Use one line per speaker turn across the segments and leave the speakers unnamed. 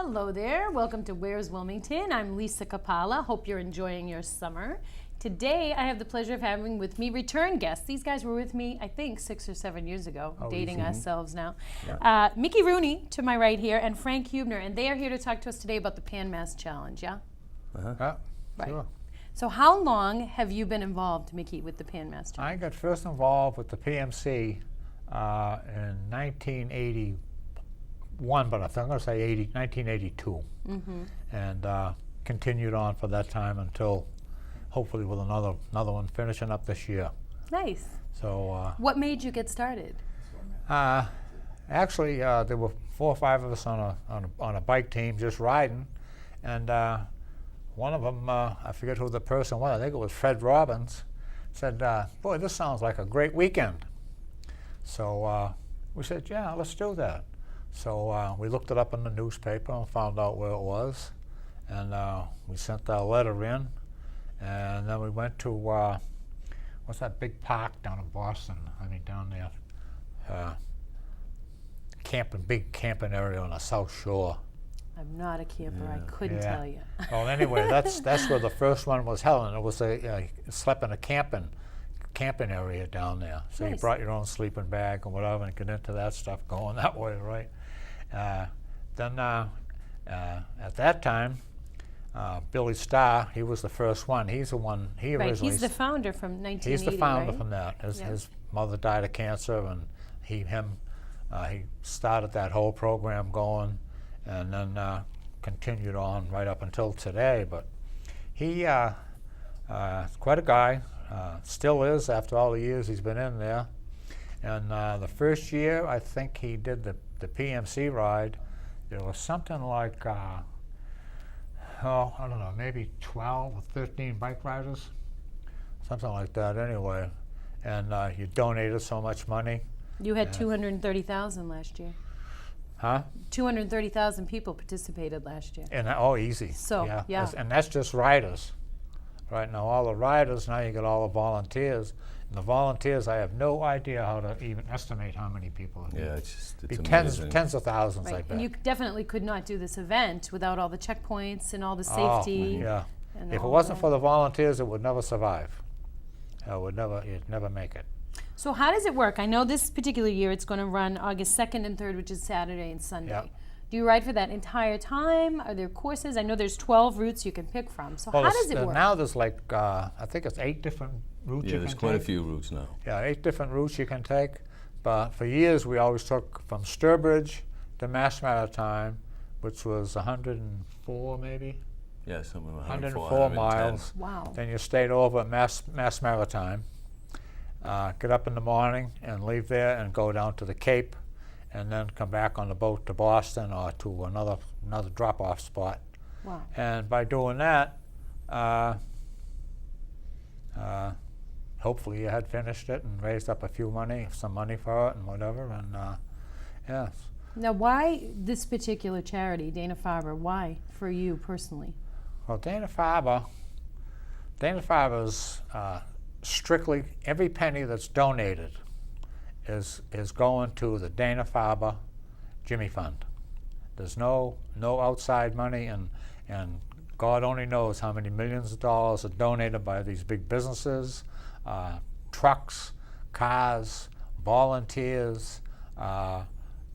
Hello there. Welcome to Where's Wilmington. I'm Lisa Capala. Hope you're enjoying your summer. Today, I have the pleasure of having with me return guests. These guys were with me, I think, 6 or 7 years ago, dating ourselves now.
Yeah.
Mickey Rooney, to my right here, and Frank Hubner, and they are here to talk to us today about the Pan Mass Challenge, yeah?
Yeah,
Right.
sure.
So how long have you been involved, Mickey, with the Pan Mass Challenge?
I got first involved with the PMC in 1981, but I think I'm going to say 1982, and continued on for that time until hopefully with another one finishing up this year.
Nice.
So
What made you get started?
actually, there were 4 or 5 of us on a bike team just riding, and one of them, I forget who the person was, I think it was Fred Robbins, said, boy, this sounds like a great weekend. So we said, yeah, let's do that. So we looked it up in the newspaper and found out where it was, and we sent our letter in, and then we went to, what's that big park down in Boston? I mean, down there, big camping area on the South Shore.
I'm not a camper, I couldn't tell you.
Well, anyway, that's where the first one was held, and it was slept in a camping area down there. So
Nice.
you brought your own sleeping bag or whatever, and get into that stuff going that way, right? Then at that time, Billy Starr, he was the first one. He's the one. He
Right,
originally.
he's the founder from 1980,
He's the founder
right?
from that.
Yeah.
His mother died of cancer, and he started that whole program going, and then continued on right up until today. But he quite a guy, still is after all the years he's been in there. And the first year, I think he did the PMC ride. There was something like, I don't know, maybe 12 or 13 bike riders, something like that anyway. And you donated so much money.
You had 230,000 last year.
Huh?
230,000 people participated last year.
And easy.
So, yeah.
And that's just riders. Right now, all the riders, now you get all the volunteers. And the volunteers, I have no idea how to even estimate how many people.
Yeah, it's amazing.
Tens of thousands, I
Right,
bet.
and you definitely could not do this event without all the checkpoints and all the
Oh,
safety.
yeah.
and
If it
all
wasn't
that.
for the volunteers, it would never survive. You'd never make it.
So how does it work? I know this particular year it's going to run August 2nd and 3rd, which is Saturday and Sunday.
Yeah.
Do you ride for that entire time? Are there courses? I know there's 12 routes you can pick from. So
Well,
how does it work?
now there's like, I think it's 8 different routes
Yeah,
you
there's
can
quite a
take.
few routes now.
Yeah, 8 different routes you can take. But for years, we always took from Sturbridge to Mass Maritime, which was 104 maybe,
Yeah, something like
104 miles.
Wow.
Then you stayed over at Mass Maritime, get up in the morning and leave there and go down to the Cape, and then come back on the boat to Boston or to another drop-off spot.
Wow.
And by doing that, hopefully you had finished it and raised up some money for it and whatever, and yes.
Now, why this particular charity, Dana-Farber? Why for you personally?
Well, Dana-Farber's strictly every penny that's donated is going to the Dana-Farber Jimmy Fund. There's no outside money, and God only knows how many millions of dollars are donated by these big businesses, trucks, cars, volunteers,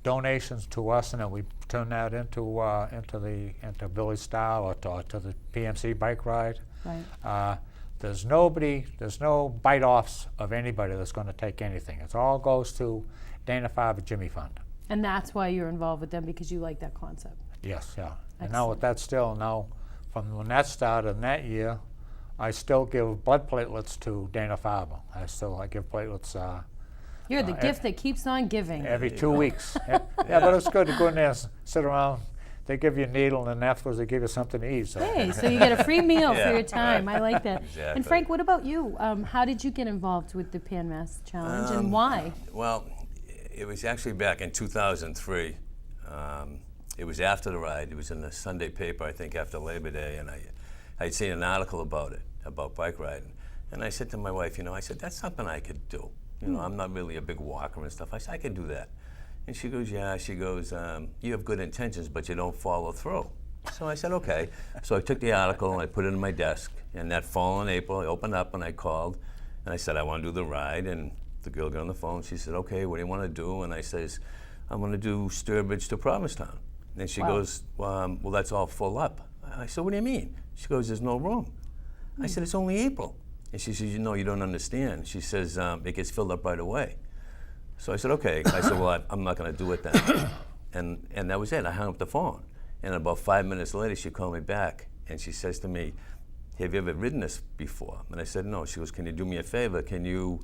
donations to us, and then we turn that into Billy Starr or to the PMC bike ride.
Right.
There's no bite-offs of anybody that's going to take anything. It all goes to Dana-Farber Jimmy Fund.
And that's why you're involved with them, because you like that concept.
Yes, yeah. And
Excellent.
now with that from when that started in that year, I still give blood platelets to Dana-Farber. I give platelets
You're the gift that keeps on giving.
every 2 weeks. Yeah, but it's good to go in there and sit around. They give you a needle, and then afterwards they give you something to eat. So.
Hey, so you get a free meal for
Yeah,
your time. I like that.
Exactly.
And Frank, what about you? How did you get involved with the Pan Mass Challenge, and why?
Well, it was actually back in 2003. It was after the ride. It was in the Sunday paper, I think, after Labor Day, and I'd seen an article about it, about bike riding. And I said to my wife, I said, that's something I could do. I'm not really a big walker and stuff. I said, I could do that. And she goes, yeah. She goes, you have good intentions, but you don't follow through. So I said, okay. So I took the article and I put it in my desk. And that fall in April, I opened up and I called. And I said, I want to do the ride. And the girl got on the phone. She said, okay, what do you want to do? And I says, I want to do Sturbridge to Provincetown. And she goes, well, that's all full up. I said, what do you mean? She goes, there's no room. I said, it's only April. And she says, you don't understand. She says, it gets filled up right away. So I said, okay. I said, well, I'm not going to do it then. And that was it. I hung up the phone. And about 5 minutes later, she called me back. And she says to me, have you ever ridden this before? And I said, no. She goes, can you do me a favor? Can you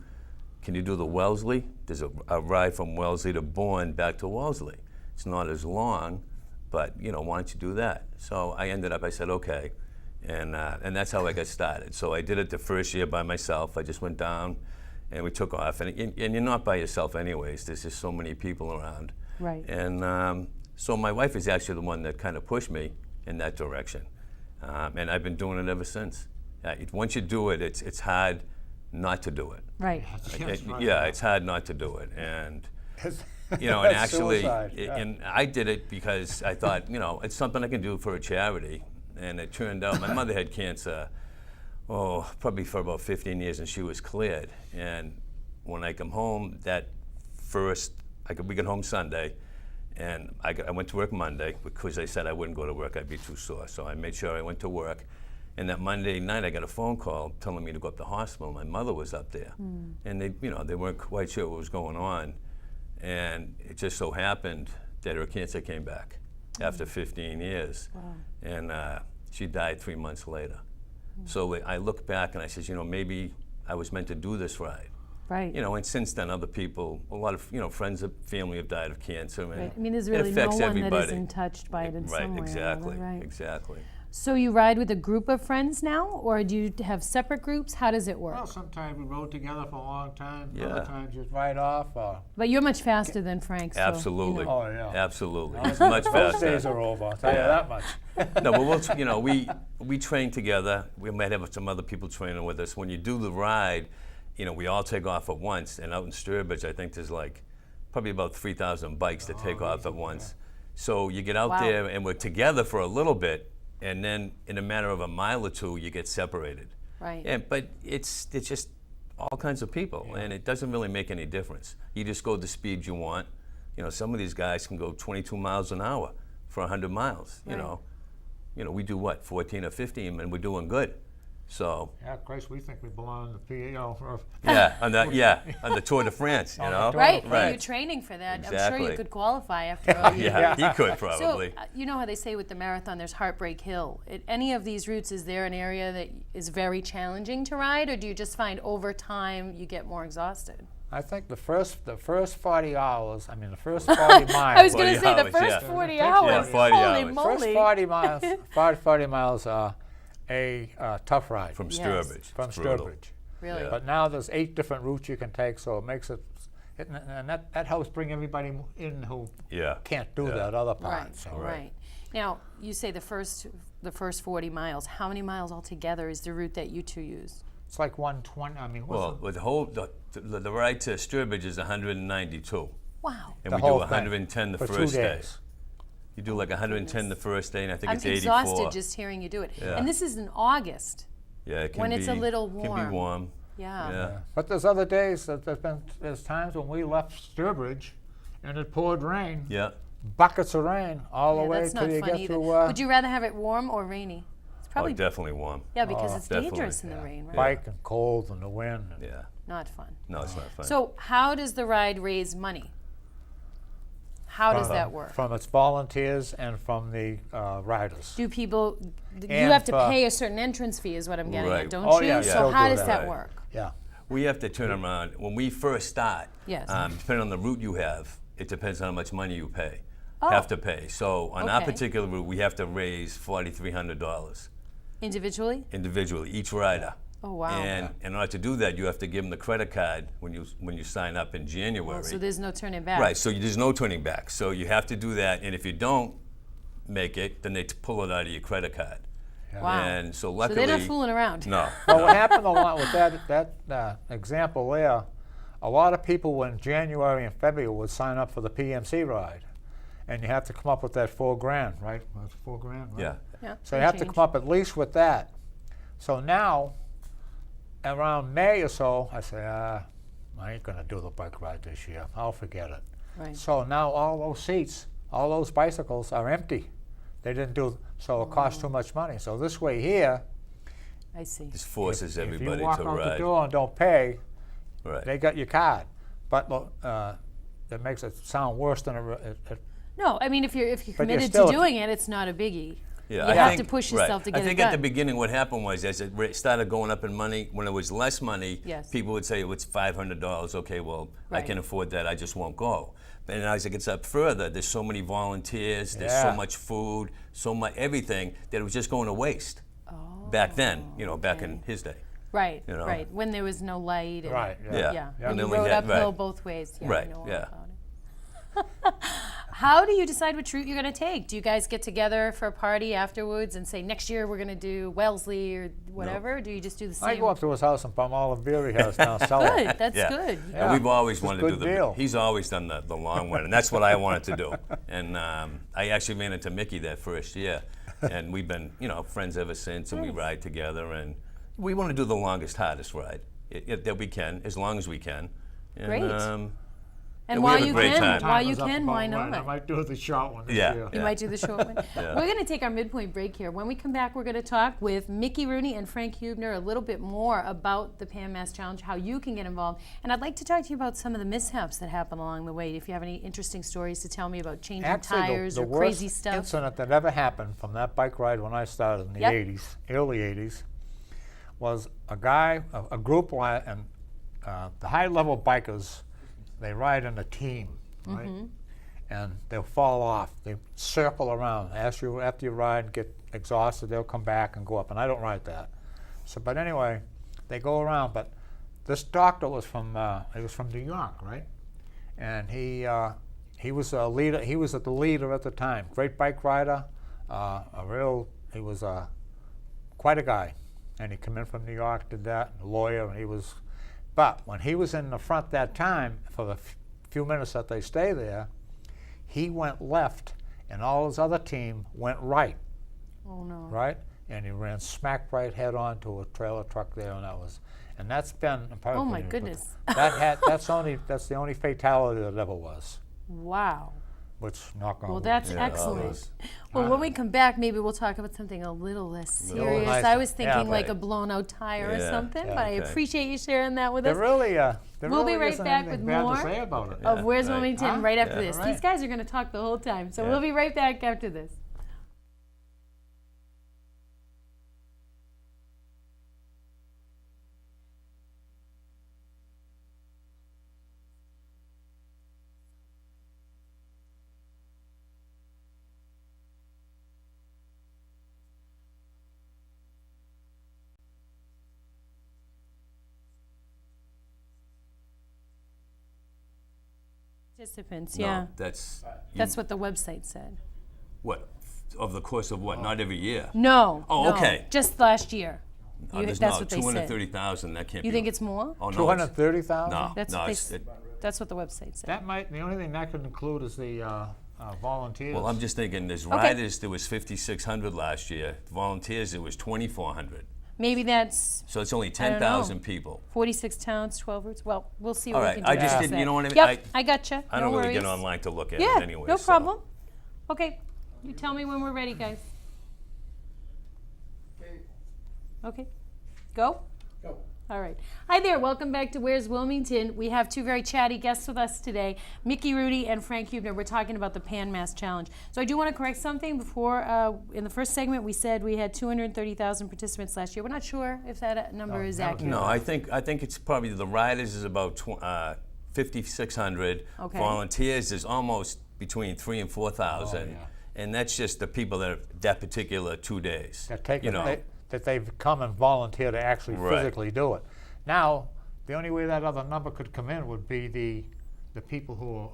do the Wellesley? There's a ride from Wellesley to Bourne back to Wellesley. It's not as long, but, why don't you do that? So I said, okay. And that's how I got started. So I did it the first year by myself. I just went down and we took off. And you're not by yourself anyways. There's just so many people around.
Right.
And so my wife is actually the one that kind of pushed me in that direction. And I've been doing it ever since. Once you do it, it's hard not to do it.
Right.
Yeah, it's hard not to do it. And and actually, and I did it because I thought, it's something I can do for a charity. And it turned out my mother had cancer, probably for about 15 years, and she was cleared. And when I come home, we got home Sunday, and I went to work Monday because they said I wouldn't go to work, I'd be too sore. So I made sure I went to work. And that Monday night, I got a phone call telling me to go up to the hospital. My mother was up there, and they weren't quite sure what was going on. And it just so happened that her cancer came back after 15 years.
Wow.
And she died 3 months later. So I look back and I says, maybe I was meant to do this ride.
Right.
And since then, other people, a lot of friends and family have died of cancer. And
Right. I mean, there's really
it
no
affects
one
everybody.
that isn't touched by it in some way or
Exactly.
another, right?
Exactly.
So you ride with a group of friends now, or do you have separate groups? How does it work?
Well, sometimes we rode together for a long time.
Yeah.
Other times just ride off.
But you're much faster than Frank. So,
Absolutely.
Oh, yeah.
Absolutely. It's much
Those
faster.
days are over, I'll tell you that much.
No, but we train together. We might have some other people training with us. When you do the ride, we all take off at once. And out in Sturbridge, I think there's probably about 3,000 bikes that take off at once. So you get out there and we're together for a little bit, and then in a matter of a mile or two, you get separated.
Right.
But it's just all kinds of people, and it doesn't really make any difference. You just go the speed you want. Some of these guys can go 22 miles an hour for 100 miles.
Right.
We do what, 14 or 15, and we're doing good. So
Yeah, Christ, we think we belong in the PA.
on the Tour de France,
On the Tour
Right.
de
Well, you're training for that. I'm sure
Exactly.
you could qualify after all you
yeah, he could probably.
So, you know how they say with the marathon, there's Heartbreak Hill. At any of these routes, is there an area that is very challenging to ride, or do you just find over time you get more exhausted?
I think the first 40 hours, the first 40 miles.
I was going to
40
say the
hours,
first
yeah.
40
Yeah,
hours.
40
Holy
hours.
moly.
First 40 miles are a tough ride.
From
Yes.
Sturbridge.
From
It's brutal.
Sturbridge.
Really?
Yeah.
But now there's 8 different routes you can take, so it makes it, and that helps bring everybody in who
Yeah.
can't do
Yeah.
that other part.
Right,
So.
right. Now, you say the first 40 miles. How many miles altogether is the route that you two use?
It's like 120.
Well, with the ride to Sturbridge is 192,
Wow.
and
The
we do
whole thing
110 the
for 2
first day.
days.
You do 110 the first day, and I think
I'm
it's 84.
exhausted just hearing you do it.
Yeah.
And this is in August.
Yeah, it can
when
be,
it's a little
Can
warm.
be warm.
Yeah.
Yeah.
But there's other days that there's times when we left Sturbridge and it poured rain,
Yeah.
buckets of rain all the
Yeah,
way
that's not
till you
fun
get
either.
to.
Would you rather have it warm or rainy? It's
Oh,
probably
definitely warm.
yeah, because it's
definitely,
dangerous in the rain, right?
bike and cold and the wind. And
Yeah.
Not fun.
No, it's not fun.
So, how does the ride raise money? How does
from,
that work?
From its volunteers and from the riders.
Do people? You
And
have to
for-
pay a certain entrance fee, is what I'm getting
Right.
at, don't
Oh,
you?
yeah,
So
still
how
do
does
that.
that
Right.
work?
Yeah.
We have to turn around. When we first start,
Yes.
depending on the route you have, it depends on how much money you
Oh.
have to pay. So on our
Okay.
particular route, we have to raise $4,300
Individually?
individually, each rider.
Oh wow.
And in order to do that, you have to give them the credit card when you sign up in January.
So there's no turning back.
Right, so there's no turning back. So you have to do that, and if you don't make it, then they pull it out of your credit card.
Wow.
And so
So
luckily,
they're not fooling around.
no.
Well, what happened a lot with that example there, a lot of people in January and February would sign up for the PMC ride, and you have to come up with that $4,000, right? Was it $4,000? Right?
Yeah.
Yeah,
So you have to come up at least with that. So now, around May or so, I say, I ain't gonna do the bike ride this year. I'll forget it.
Right.
So now all those seats, all those bicycles are empty. They didn't do, so it costs too much money. So this way here,
I see.
This forces
if
everybody
you walk
to
out the
ride.
door and don't pay,
Right.
they got your card. But that makes it sound worse than it
No, I mean, if you're committed
still-
to doing it, it's not a biggie.
Yeah,
You
I
have
think-
to push
right.
yourself to get
I think
it
at the
done.
beginning what happened was as it started going up in money, when it was less money,
Yes.
people would say, it's $500. Okay, well, I
Right.
can afford that. I just won't go. And as it gets up further, there's so many volunteers, there's so
Yeah.
much food, so much everything, that it was just going to waste. Back then, back in his day.
Right,
You know.
right. When there was no light. And,
Right, yeah.
Yeah.
Yeah.
And
And
then
you
we
rode
had-
uphill
right.
both ways. Yeah, I
Right,
know all
yeah.
about it. How do you decide which route you're going to take? Do you guys get together for a party afterwards and say, next year we're going to do Wellesley or whatever? Or do you just do the same?
I go up to his house and bum all the beer he has down cellar.
Good, that's
Yeah.
good.
And we've always
It's a
wanted to do
good
the.
deal.
He's always done the long one, and that's what I wanted to do. And I actually ran into Mickey that first year, and we've been friends ever since, and we ride together, and we want to do the longest, hardest ride that we can, as long as we can. And,
Great. And
we
while
have a
you
great
can,
time.
while you
Time is up
can,
about
why
right. I
not?
might do the short one this
Yeah.
year.
You might do the short one.
Yeah.
We're going to take our midpoint break here. When we come back, we're going to talk with Mickey Rooney and Frank Hubner a little bit more about the Pan Mass Challenge, how you can get involved. And I'd like to talk to you about some of the mishaps that happen along the way. If you have any interesting stories to tell me about changing
Actually,
tires
the
or
worst
crazy stuff.
incident that ever happened from that bike ride when I started in the
Yep.
80s, early 80s, was a guy, a group, and the high-level bikers, they ride in a team, right?
Mm-hmm.
And they'll fall off. They circle around. After you ride, get exhausted, they'll come back and go up. And I don't ride that. So, but anyway, they go around. But this doctor was from New York, right? And he was a leader. He was the leader at the time. Great bike rider. He was quite a guy. And he came in from New York, did that, a lawyer, and but when he was in the front that time, for the few minutes that they stay there, he went left, and all his other team went right,
Oh, no.
right? And he ran smack right head on to a trailer truck there, and that's been.
Oh, my goodness.
That's the only fatality that ever was,
Wow.
which knock on
Well,
wood.
that's
Yeah,
excellent.
those-
Well, when we come back, maybe we'll talk about something a little less serious.
nicer.
I was thinking
Yeah,
like
right.
a blown out tire or
Yeah,
something,
yeah,
but I
okay.
appreciate you sharing that with
There
us.
really, there
We'll be
really
right
isn't
back
anything
with
bad
more
to say about it.
Of Where's
right.
Wilmington
Huh?
right after
Yeah.
this.
Right.
These guys are going to talk the whole time, so
Yeah.
we'll be right back after this. Participants,
No,
yeah.
that's
That's what the website said.
what of the course of what? Not every year.
No.
Oh,
no,
okay.
Just last year.
There's
that's
no
what they said.
230,000. That can't
You
be.
think it's more?
Oh no.
230,000.
No.
That's
no.
what they
it's-
That's what the website said.
That might. The only thing that could include is the volunteers.
Well, I'm just thinking. There's riders. There was 5,600 last year. Volunteers. It was 2,400.
Maybe that's
So it's only
don't know.
10,000 people.
46 towns, 12 routes. Well, we'll see
All
what
right,
we can do.
I just
after
didn't-
that.
you know what I mean?
Yep, I gotcha.
I
no
don't really
worries.
get online to look at
Yeah,
it anyway.
no
so.
problem. Okay, you tell me when we're ready, guys. Okay, go?
Go.
All right. Hi there, welcome back to Where's Wilmington. We have two very chatty guests with us today, Mickey Rooney and Frank Hubner. We're talking about the Pan Mass Challenge. So I do want to correct something before, in the first segment we said we had 230,000 participants last year. We're not sure if that number is
that was-
accurate.
No, I think it's probably the riders is about 5,600.
Okay.
Volunteers is almost between 3,000 and 4,000.
yeah.
And that's just the people that are that particular 2 days.
that take
you know.
that they've come and volunteer to actually
Right.
physically do it. Now, the only way that other number could come in would be the people who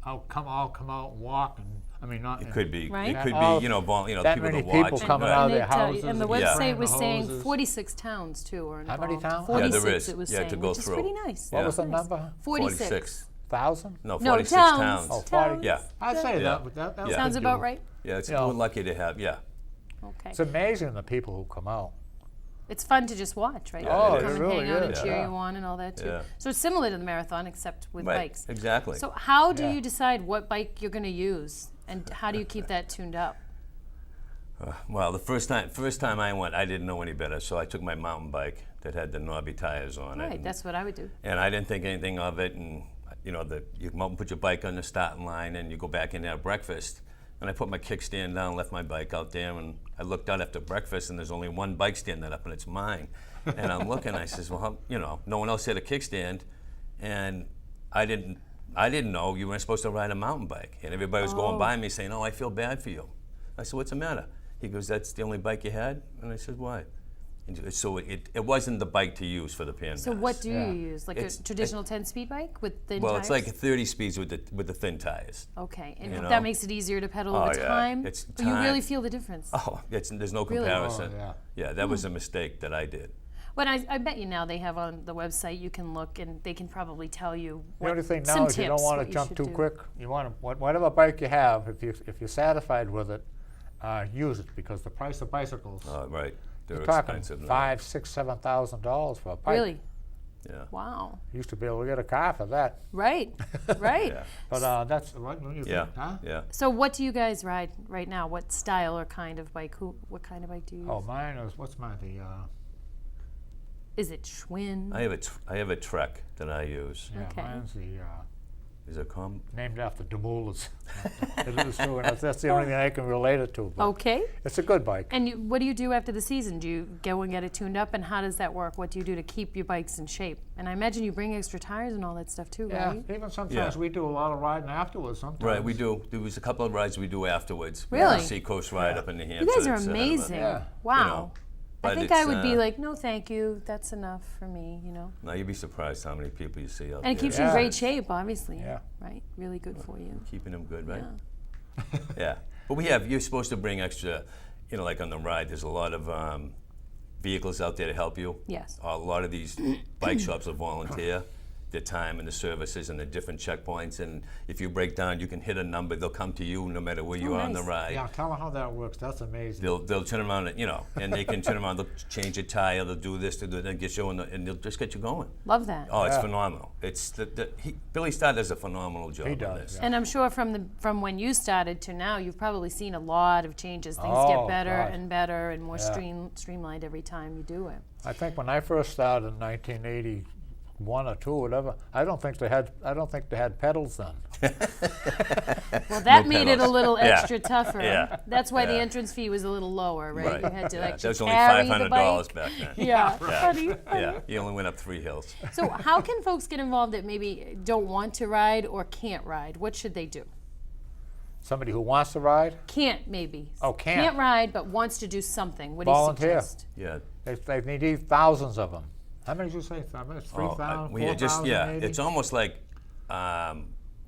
all come out and walk, and I mean, not
It could be.
Right?
It could
All-
be. You know,
that
people
many
that watch.
people coming out of their houses.
And the
and
website
spraying
was
the
saying
hoses.
46 towns too are
How
involved.
many towns?
Yeah,
46
there is.
it was
Yeah,
saying,
to go
which is
through.
pretty nice.
What
Yeah.
was the
Nice.
number?
46.
1,000?
No,
No,
46
towns.
towns.
Oh,
Towns.
40.
Yeah.
I'd say
Yeah.
that
Yeah.
Sounds
could
about
do.
right.
Yeah, it's
Yeah.
we're lucky to have. Yeah.
Okay.
It's amazing the people who come out.
It's fun to just watch, right?
Yeah,
People
it
come
is.
and hang
really
out and
is,
cheer
yeah.
you on and all that too.
Yeah.
So it's similar to the marathon except with
Right.
bikes.
Exactly.
So how do
Yeah.
you decide what bike you're going to use, and how do you keep that tuned up?
Well, the first time I went, I didn't know any better, so I took my mountain bike that had the knobby tires on it.
Right,
and-
that's what I would do.
And I didn't think anything of it, and you know, you come out and put your bike on the starting line, and you go back in there at breakfast. And I put my kickstand down, left my bike out there, and I looked out after breakfast, and there's only one bike standing up, and it's mine. And I'm looking, I says, well, you know, no one else had a kickstand, and I didn't know you weren't supposed to ride a mountain bike. And everybody was going by me saying, oh, I feel bad for you. I said, what's the matter? He goes, that's the only bike you had? And I said, why? And so it wasn't the bike to use for the Pan
So
Pass.
what do
Yeah.
you use? Like
It's-
a traditional 10-speed bike with thin
Well,
tires?
it's like 30 speeds with the thin tires.
Okay, and
you know?
that makes it easier to pedal
Oh,
over
yeah.
time?
It's
But you really
time.
feel the difference?
Oh, there's no
Really?
comparison.
Oh, yeah.
Yeah, that was a mistake that I did.
But I bet you now they have on the website, you can look and they can probably tell you what
The only thing
some
now is you don't
tips,
want
what
to
you
jump
should
too
do.
quick. You want to, whatever bike you have, if you're satisfied with it, use it, because the price of bicycles,
Right, they're
you're talking
expensive now.
$5,000, $6,000, $7,000 for a bike.
Really?
Yeah.
Wow.
Used to be able to get a car for that.
Right, right.
Yeah.
But that's what you think,
Yeah.
huh?
Yeah.
So what do you guys ride right now? What style or kind of bike? What kind of bike do you use?
Oh, mine is, what's mine?
Is it Schwinn?
I have a Trek that I use.
Yeah,
Okay.
mine's
Is it
named after Demoulas. It is true, and that's the only thing I can relate it to. But
Okay.
it's a good bike.
And what do you do after the season? Do you go and get it tuned up, and how does that work? What do you do to keep your bikes in shape? And I imagine you bring extra tires and all that stuff too,
Yeah,
right?
even sometimes
Yeah.
we do a lot of riding afterwards. Sometimes.
Right, we do. There was a couple of rides we do afterwards.
Really?
Seacoast ride up in New Hampshire.
You guys are
etc., but-
amazing.
Yeah.
Wow.
You know,
I
but
think I
it's,
would be like, no, thank you. That's enough for me,
No, you'd be surprised how many people you see out there.
And it keeps you in
Yeah.
great shape, obviously.
Yeah.
Right? Really good for you.
Keeping them good, right?
Yeah.
Yeah. But you're supposed to bring extra, like on the ride, there's a lot of vehicles out there to help you.
Yes.
A lot of these bike shops will volunteer their time and the services and the different checkpoints. And if you break down, you can hit a number. They'll come to you no matter where you
Oh,
are on the
nice.
ride.
Yeah, tell them how that works. That's amazing.
They'll turn around and, and they can turn around. They'll change your tire. They'll do this. They'll do that. And get you and they'll just get you going.
Love that.
Oh, it's
Yeah.
phenomenal. It's Billy Stott does a phenomenal job
He
on
does,
this.
yeah.
And I'm sure from when you started to now, you've probably seen a lot of changes. Things
Oh,
get better
God.
and better and more
Yeah.
streamlined every time you do it.
I think when I first started in 1981 or 2, whatever, I don't think they had pedals then.
Well, that made it a
pedals.
little
Yeah.
extra tougher.
Yeah.
That's why the
Yeah.
entrance fee was a little lower, right? You had to
Yeah,
actually
that was only
carry the
$500
bike.
back then.
Yeah, funny.
Yeah, you only went up 3 hills.
So how can folks get involved that maybe don't want to ride or can't ride? What should they do?
Somebody who wants to ride,
Can't maybe.
Oh, can't.
Can't ride but wants to do something. What do you
Volunteer.
suggest?
Yeah.
they need thousands of them. How many did you say? 3,000,
We
4,000 maybe?
it's almost like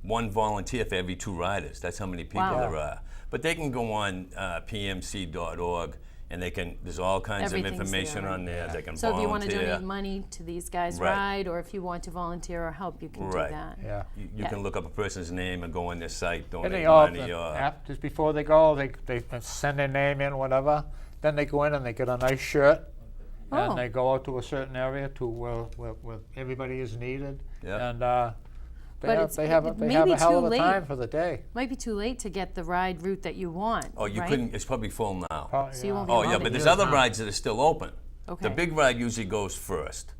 one volunteer for every 2 riders. That's how many people
Wow.
there are. But they can go on pmc.org and there's all kinds
Everything's
of information
there,
on there.
Yeah.
They can
So if you want to
volunteer.
donate money to these guys'
Right.
ride, or if you want to volunteer or help, you can
Right.
do that.
Yeah.
You
Yeah.
can look up a person's name and go on their site,
And
donate
they all,
money.
just before they go, they send their name in, whatever. Then they go in and they get a nice shirt,
Oh.
and they go out to a certain area to where everybody is needed.
Yeah.
And
But
they have,
it's-
they have,
it
a, they
may
have
be
a hell
too
of a
late.
time for the day.
Might be too late to get the ride route that you want.
Oh, you
right?
couldn't. It's probably full now.
Oh,
So you won't be
Oh
allowed
yeah,
to
but there's
use
other
it.
rides that are still open.
Okay.
The big ride usually goes first,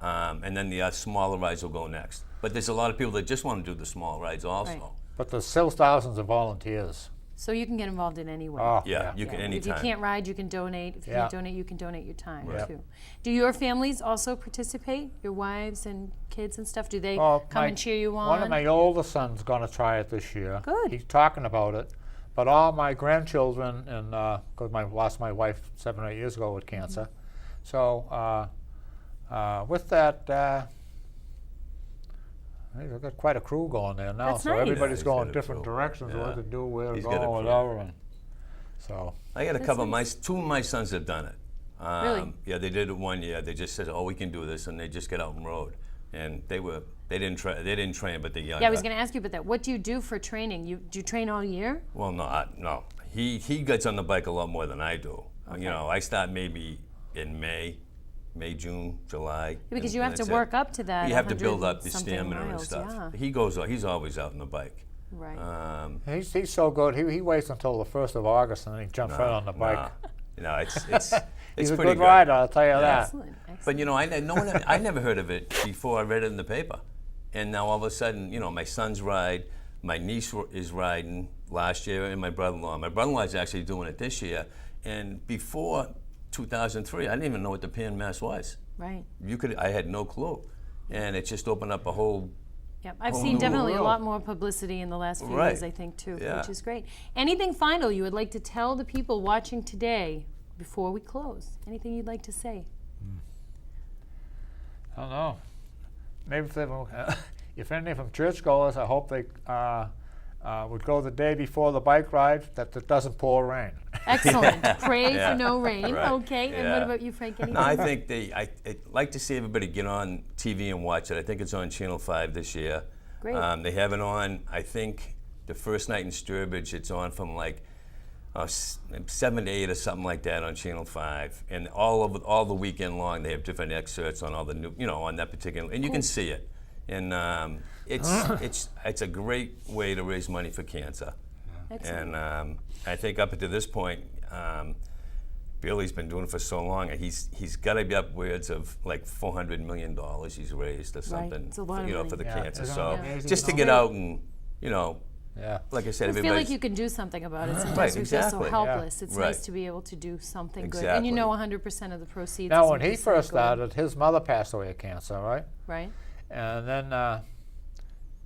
and then the smaller rides will go next. But there's a lot of people that just want to do the small rides also.
Right.
But there's still thousands of volunteers.
So you can get involved in any way.
Oh,
Yeah, you
Yeah.
can
If
anytime.
you can't ride, you can donate. If you
Yeah.
can't donate, you can donate your time
Right.
too. Do your families also participate? Your wives and kids and stuff? Do they
Oh,
come and cheer you on?
One of my older sons going to try it this year.
Good.
He's talking about it. But all my grandchildren, and because I lost my wife 7 or 8 years ago with cancer, so with that, They've got quite a crew going there now,
That's
so
nice.
everybody's
Yeah, he's
going
got a
different
crew.
directions,
Yeah.
what to do, where to
He's
go,
got a crew.
whatever. And so,
I got a
That's
couple
nice.
of two of my sons have done it.
Really?
Yeah, they did it one year. They just said, "Oh, we can do this," and they just got out and rode. And they didn't train, but they're younger.
Yeah, I was going to ask you about that. What do you do for training? Do you train all year?
Well, no. He gets on the bike a lot more than I do.
Okay.
You know, I start maybe in May, June, July.
Yeah, because
and
you have to
that's it.
work up to that.
You have to
100
build up the
something
stamina and
miles,
stuff.
Yeah.
He's always out on the bike.
Right.
he's so good. He waits until the 1st of August and then he jumps right on the bike.
No, it's
He's a
pretty
good rider, I'll tell you that.
Excellent. Excellent.
But you know, I never heard of it before I read it in the paper, and now all of a sudden, you know, my sons ride, my niece is riding last year, and my brother-in-law. My brother-in-law is actually doing it this year, and before 2003, I didn't even know what the PNMS was.
Right.
I had no clue, and it just opened up a whole.
Yep. I've
Whole
seen
new
definitely a
world.
lot more publicity in the last few
Right.
years, I think, too,
Yeah.
which is great. Anything final you would like to tell the people watching today before we close? Anything you'd like to say?
I don't know. Maybe if any of them churchgoers, I hope they would go the day before the bike ride, that it doesn't pour rain.
Excellent. Pray
Yeah.
for no rain.
Right.
Okay. And what
Yeah.
about you, Frank? Anything?
No, I think I'd like to see everybody get on TV and watch it. I think it's on Channel 5 this year.
Great.
They have it on, I think, the first night in Sturbridge, it's on from like 7 to 8 or something like that on Channel 5. And all the weekend long, they have different excerpts on all the new, you know, on that particular, and you can see it. And it's a great way to raise money for cancer.
Excellent.
And I think up to this point, Billy's been doing it for so long. He's got to be upwards of like $400 million he's raised or something.
It's a lot of
you know,
money.
for the
Yeah,
cancer.
isn't
So
it amazing?
just to get out and, you know,
Yeah.
like I said,
I feel
everybody's
like you can do something about it. Sometimes
Right,
we feel so
exactly.
helpless. It's
Right.
nice to be able to do something good.
Exactly.
And you know 100% of the proceeds.
Now,
as
when
you
he
just said,
first
go in.
started, his mother passed away of cancer, right?
Right?
And then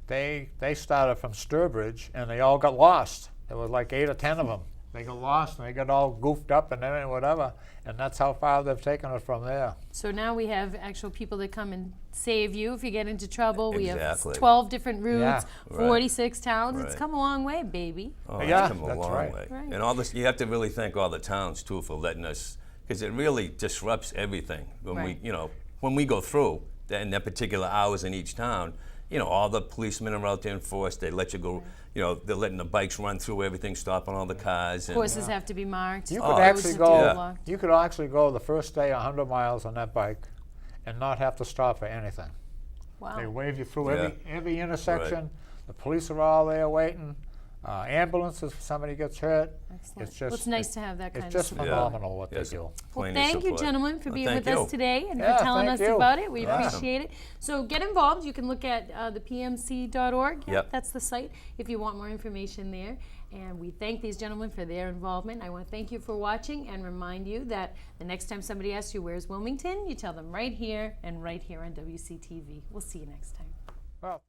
they started from Sturbridge, and they all got lost. There was like 8 or 10 of them. They got lost, and they got all goofed up and then whatever. And that's how far they've taken it from there.
So now we have actual people that come and save you if you get into trouble. We have
Exactly.
12 different routes,
Yeah.
Right.
46 towns. It's
Right.
come a long way, baby.
Oh,
Yeah,
it's come a
that's
long
right.
way.
Right.
And all this, you have to really thank all the towns too for letting us, because it really disrupts everything when
Right.
we, you know, when we go through in that particular hours in each town. You know, all the policemen are out there in force. They let you go. You know, they're letting the bikes run through everything, stopping all the cars. And,
Courses have to be marked.
You
Oh,
could
roads
actually
have to be
go.
blocked.
You could actually go the first day 100 miles on that bike, and not have to stop for anything. They
Wow.
wave you through
Yeah.
every intersection. The police are all there waiting. Ambulances if somebody gets hurt.
Excellent.
It's just
Well, it's nice to have that kind
it's
of
just
support.
phenomenal what
Yes.
they do.
Well,
Plenty of
thank you,
support.
gentlemen, for
Well,
being
thank
with
you.
us today and
Yeah,
for telling
thank
us
you.
about it. We
Awesome.
appreciate it. So get involved. You can look at the pmc.org. Yeah,
Yep.
that's the site if you want more information there. And we thank these gentlemen for their involvement. I want to thank you for watching and remind you that the next time somebody asks you, where's Wilmington, you tell them right here and right here on WCTV. We'll see you next time.
Well.